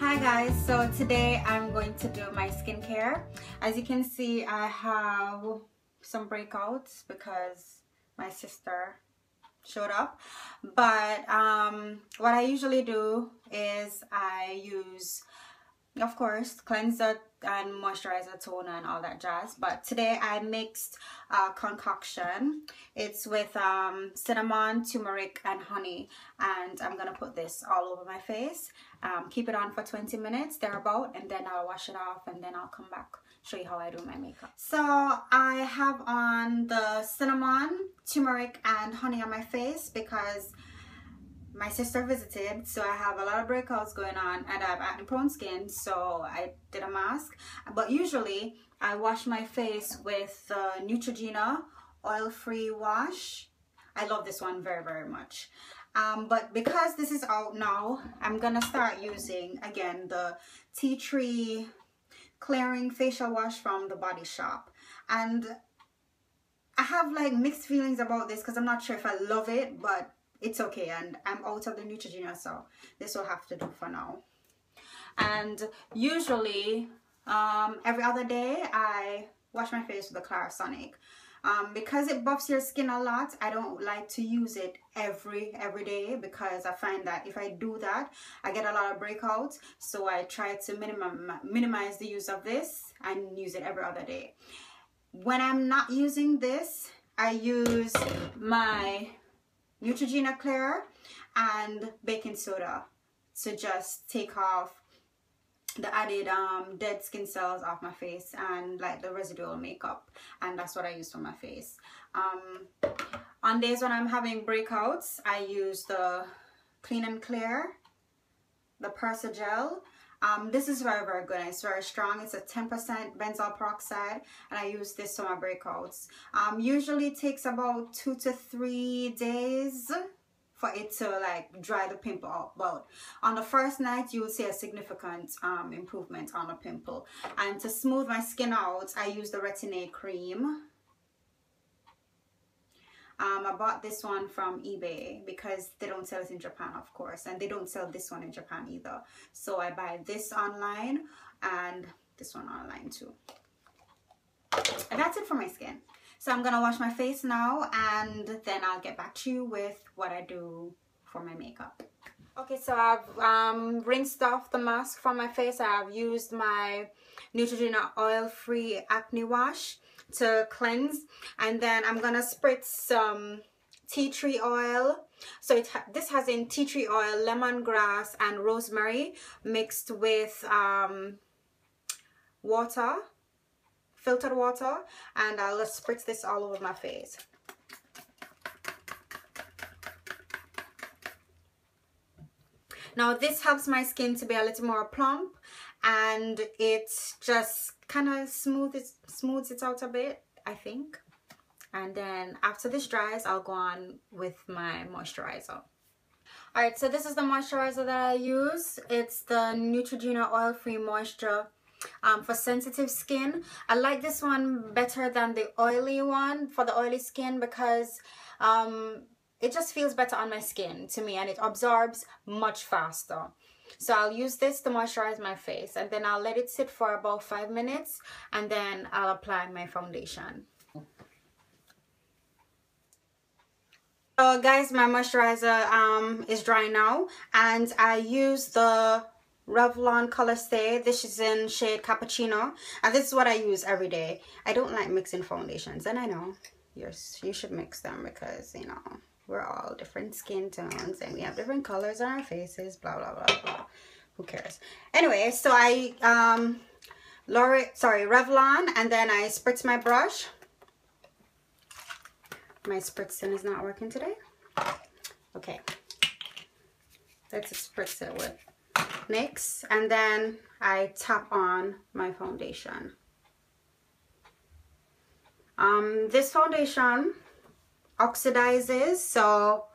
Hi guys, so today I'm going to do my skincare. As you can see, I have some breakouts because my sister showed up, but what I usually do is I use, of course, cleanser and moisturizer, toner and all that jazz. But today I mixed a concoction. It's with cinnamon, turmeric and honey, and I'm gonna put this all over my face. Keep it on for 20 minutes thereabout, and then I'll wash it off, and then I'll come back show you how I do my makeup. So I have on the cinnamon, turmeric and honey on my face because my sister visited, so I have a lot of breakouts going on and I have acne prone skin, so I did a mask. But usually I wash my face with the Neutrogena oil-free wash. I love this one very much. But because this is out now, I'm gonna start using again the tea tree clearing facial wash from the Body Shop. And I have like mixed feelings about this because I'm not sure if I love it, but it's okay, and I'm out of the Neutrogena, so this will have to do for now. And usually every other day I wash my face with the Clarisonic. Because it buffs your skin a lot, I don't like to use it every day because I find that if I do that, I get a lot of breakouts. So I try to minimize the use of this and use it every other day. When I'm not using this, I use my Neutrogena Clear and baking soda to just take off the added dead skin cells off my face and like the residual makeup, and that's what I use for my face. On days when I'm having breakouts, I use the Clean and Clear, the Persa Gel. This is very good. It's very strong. It's a 10% benzoyl peroxide, and I use this for my breakouts. Usually it takes about 2 to 3 days for it to like dry the pimple out, but on the first night you will see a significant improvement on the pimple. And to smooth my skin out, I use the Retin-A cream. I bought this one from eBay because they don't sell it in Japan, of course, and they don't sell this one in Japan either. So I buy this online and this one online too. And that's it for my skin. So I'm gonna wash my face now, and then I'll get back to you with what I do for my makeup. Okay, so I've rinsed off the mask from my face. I've used my Neutrogena oil-free acne wash to cleanse, and then I'm gonna spritz some tea tree oil. So this has in tea tree oil, lemongrass and rosemary mixed with water, filtered water, and I'll spritz this all over my face. Now this helps my skin to be a little more plump, and it just kind of smooths it out a bit, I think. And then after this dries, I'll go on with my moisturizer. Alright, so this is the moisturizer that I use. It's the Neutrogena Oil-Free Moisture for sensitive skin. I like this one better than the oily one for the oily skin because it just feels better on my skin to me, and it absorbs much faster. So I'll use this to moisturize my face, and then I'll let it sit for about 5 minutes, and then I'll apply my foundation. So guys, my moisturizer is dry now, and I use the Revlon Color Stay. This is in shade Cappuccino, and this is what I use every day. I don't like mixing foundations, and I know you should mix them because, you know, we're all different skin tones and we have different colors on our faces, blah blah blah. Who cares? Anyway, so I Revlon, and then I spritz my brush. My spritzing is not working today. Okay, let's spritz it with NYX, and then I tap on my foundation. This foundation oxidizes, so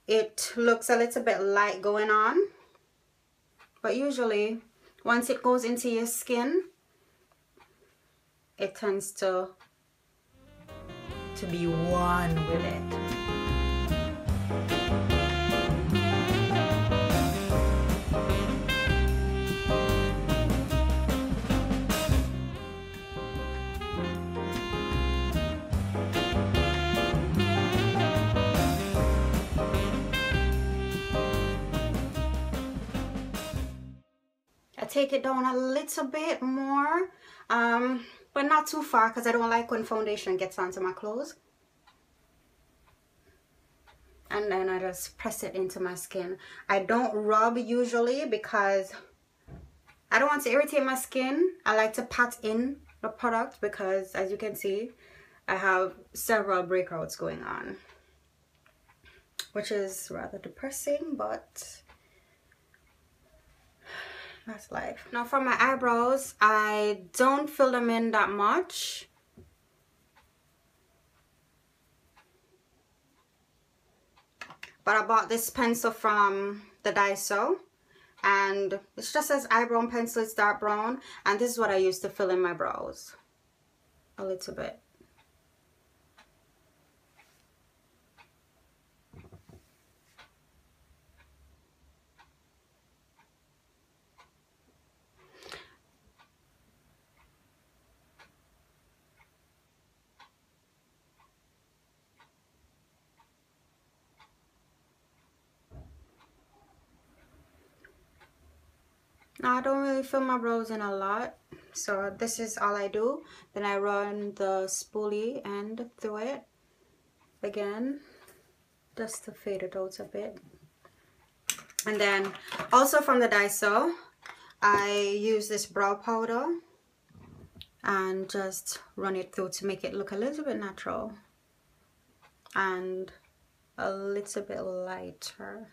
it looks a little bit light going on, but usually once it goes into your skin, it tends to be one with it. take it down a little bit more, but not too far, because I don't like when foundation gets onto my clothes. And then I just press it into my skin. I don't rub usually because I don't want to irritate my skin. I like to pat in the product because, as you can see, I have several breakouts going on, which is rather depressing, but that's life. Now for my eyebrows, I don't fill them in that much. But I bought this pencil from the Daiso, and it just says eyebrow pencil. It's dark brown, and this is what I use to fill in my brows a little bit. Now I don't really fill my brows in a lot, so this is all I do. Then I run the spoolie end through it again, just to fade it out a bit. And then also from the Daiso, I use this brow powder and just run it through to make it look a little bit natural and a little bit lighter,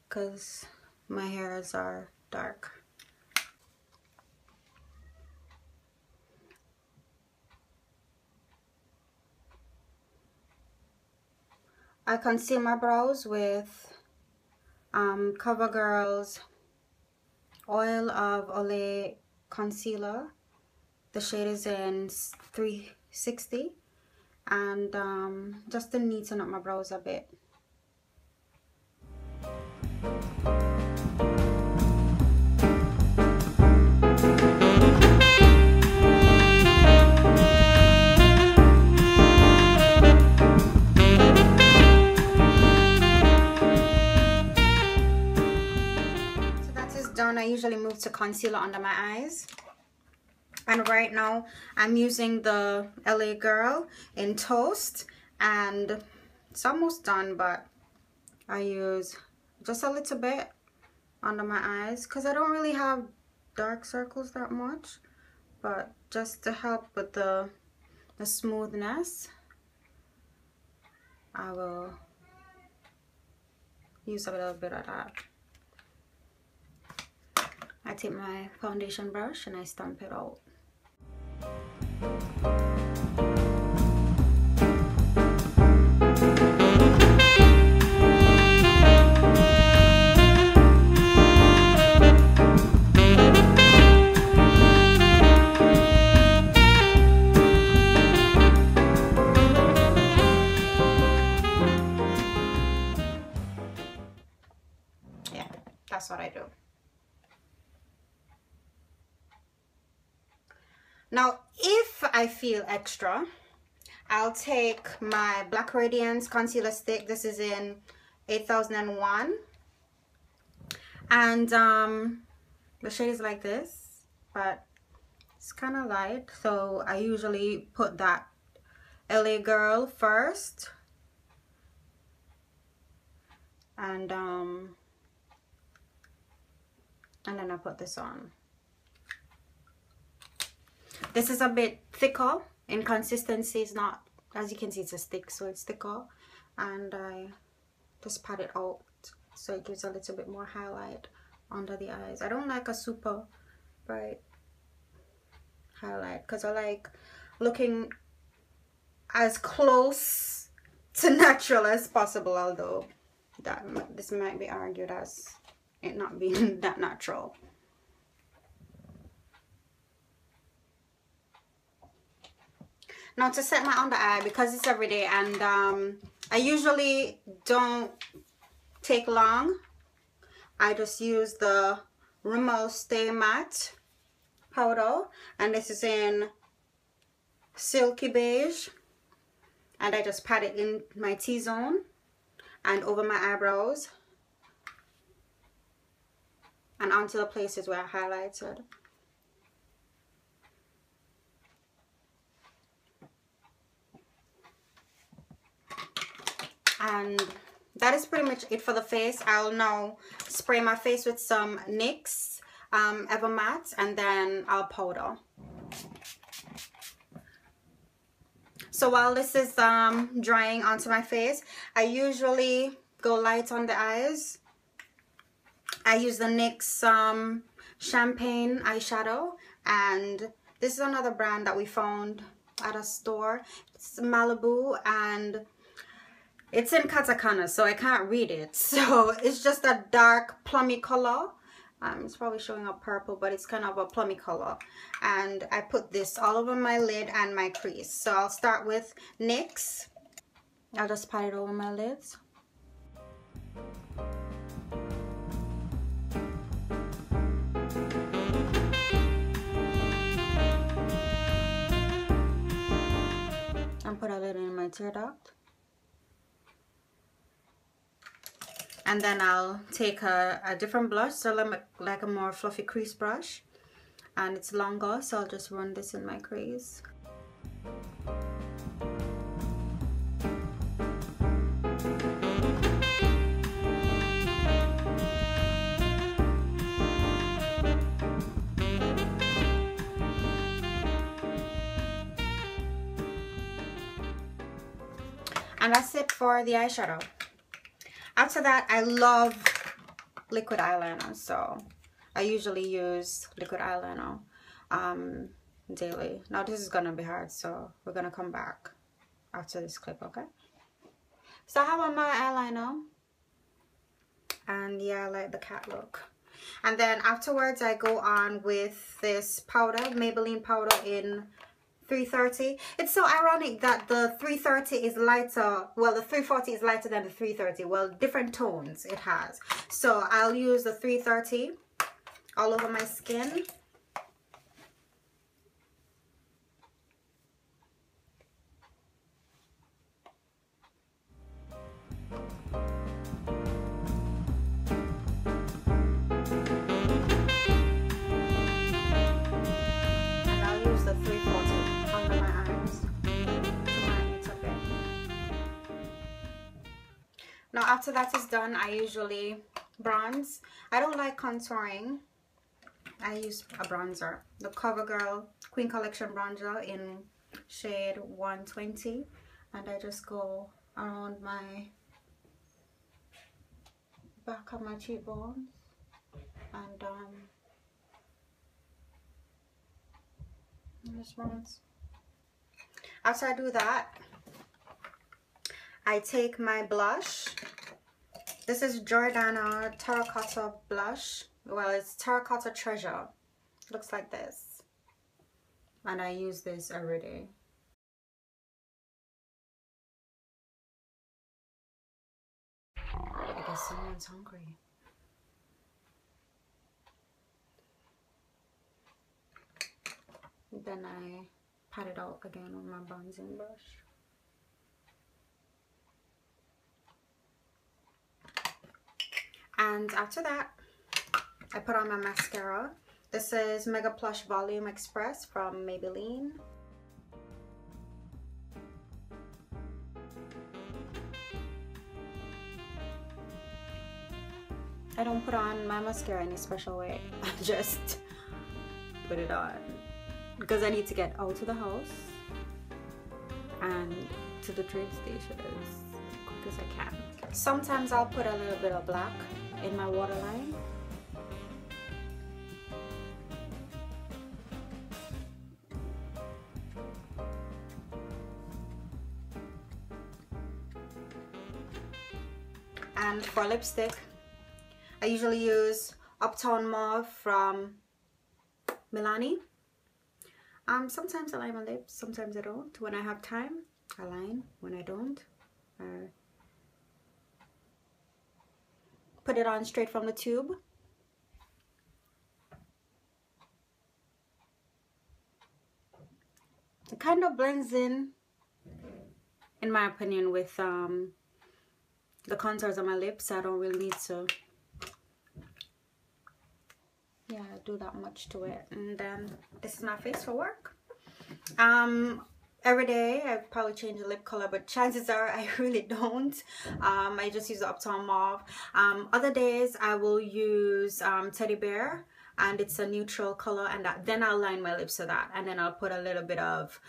because my hairs are dark. I conceal my brows with CoverGirl's Oil of Olay concealer. The shade is in 360, and just to neaten up my brows a bit. I usually move to concealer under my eyes, and right now I'm using the LA Girl in Toast, and it's almost done, but I use just a little bit under my eyes because I don't really have dark circles that much, but just to help with the smoothness, I will use a little bit of that. I take my foundation brush and I stamp it out. Yeah, that's what I do. Now, if I feel extra, I'll take my Black Radiance concealer stick. This is in 8001, and the shade is like this, but it's kind of light, so I usually put that LA Girl first, and then I put this on. This is a bit thicker in consistency. It's not, as you can see, it's a stick, so it's thicker, and I just pat it out so it gives a little bit more highlight under the eyes. I don't like a super bright highlight because I like looking as close to natural as possible, although this might be argued as it not being that natural. Now to set my under eye, because it's every day, and I usually don't take long, I just use the Rimmel Stay Matte powder, and this is in Silky Beige, and I just pat it in my T-zone and over my eyebrows and and onto the places where I highlighted. And that is pretty much it for the face. I'll now spray my face with some NYX Ever Matte, and then I'll powder. So while this is drying onto my face, I usually go light on the eyes. I use the NYX Champagne eyeshadow, and this is another brand that we found at a store. It's Malibu, and it's in katakana, so I can't read it. So it's just a dark plummy color. It's probably showing up purple, but it's kind of a plummy color. And I put this all over my lid and my crease. So I'll start with NYX. I'll just pat it over my lids. And put a little in my tear duct. And then I'll take a different blush, so like a more fluffy crease brush, and it's longer, so I'll just run this in my crease. And that's it for the eyeshadow. After that, I love liquid eyeliner, so I usually use liquid eyeliner daily. Now this is gonna be hard, so we're gonna come back after this clip, okay? So I have on my eyeliner, and yeah, I like the cat look. And then afterwards, I go on with this powder, Maybelline powder in 330. It's so ironic that the 330 is lighter, well, the 340 is lighter than the 330. Well, different tones it has. So I'll use the 330 all over my skin. And I'll use the 340 under my eyes to line it up. Now after that is done, I usually bronze. I don't like contouring. I use a bronzer, the CoverGirl Queen Collection bronzer in shade 120, and I just go around my back of my cheekbones and just bronze. After I do that, I take my blush. This is Jordana Terracotta blush. Well, it's Terracotta Treasure. Looks like this. And I use this every day. I guess someone's hungry. Then I pat it out again with my bronzing brush. And after that, I put on my mascara. This is Mega Plush Volume Express from Maybelline. I don't put on my mascara in a special way. I just put it on because I need to get out of the house and to the train station as quick as I can. Sometimes I'll put a little bit of black in my waterline. And for lipstick, I usually use Uptown Mauve from Milani. Sometimes I line my lips, sometimes I don't. When I have time, I line. When I don't, put it on straight from the tube. It kind of blends in my opinion, with the contours on my lips. I don't really need to yeah, do that much to it. And then this is my face for work. Every day I probably change the lip color, but chances are I really don't. I just use the Uptown Mauve. Other days I will use Teddy Bear, and it's a neutral color, and then I'll line my lips with that, and then I'll put a little bit of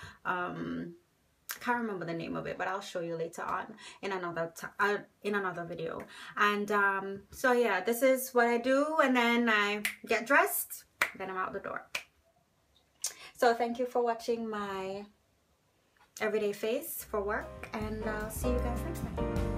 I can't remember the name of it, but I'll show you later on in another video. And so yeah, this is what I do, and then I get dressed, then I'm out the door. So thank you for watching my everyday face for work, and I'll see you guys next time.